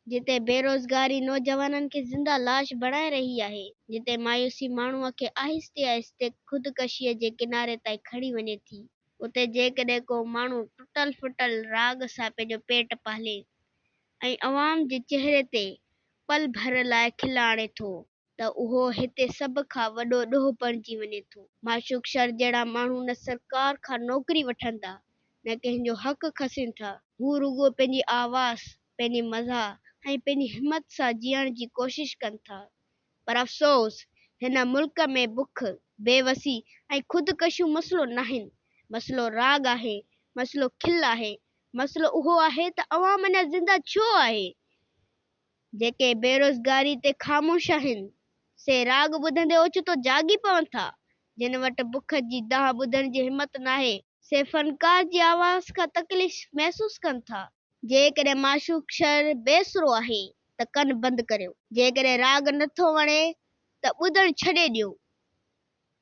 जिते बेरोज़गारी नौजवाननि खे ज़िंदा लाश बणाए रही आहे, जिते मायूसी माण्हूअ खे आहिस्ते आहिस्ते ख़ुदकशीअ जे किनारे ताईं खणी वञे थी, उते जेकॾहिं को माण्हू टुटल फुटल राग सां पंहिंजो पेट पाले ऐं अवाम जे चहिरे ते पल भर लाइ खिल आणे थो, त उहो हिते सभ खां वॾो ॾोह बणिजी वञे थो। माशूक शर जहिड़ा माण्हू न सरकार खां नौकरी वठनि था, न कंहिंजो हक़ खसीन था। हू रुॻो पंहिंजी आवाज़, पंहिंजी मज़ा ऐं पंहिंजी हिमत सां जीअण जी कोशिश कनि था। पर अफ़सोस, हिन मुल्क में बुख, बेवसी ऐं ख़ुदकशियूं मसइलो नाहिनि। मसइलो राग आहे, मसइलो खिल आहे। मसइलो उहो आहे त अवाम अञा ज़िंदा छो आहे। जेके बेरोज़गारी ते ख़ामोश आहिनि, से राग ॿुधंदे ओचितो जागी पवनि था। जिन वटि बुख जी दाह ॿुधण जी हिमत नाहे, से फ़नकार जी आवाज़ खां तकलीफ़ महसूस कनि था। जेकॾहिं माशूक शर बेसुरो आहे त कन बंदि करियो। जेकॾहिं राग नथो वणे त ॿुधण छॾे ॾियो।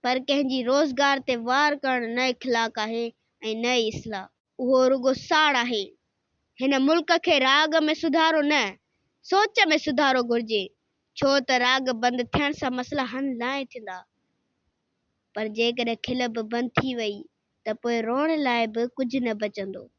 पर कंहिंजी रोज़गार ते वार करणु न इख़लाक़ आहे ऐं न ई इस्लाह। उहो रुॻो साड़ आहे। हिन मुल्क खे राग में सुधारो न, सोच में सुधारो घुर्जे। छो त राग बंदि थियण सां मसइला हल न थींदा। पर जेकॾहिं खिल बि बंदि थी वई त पोइ रोअण लाइ बि कुझु न बचंदो।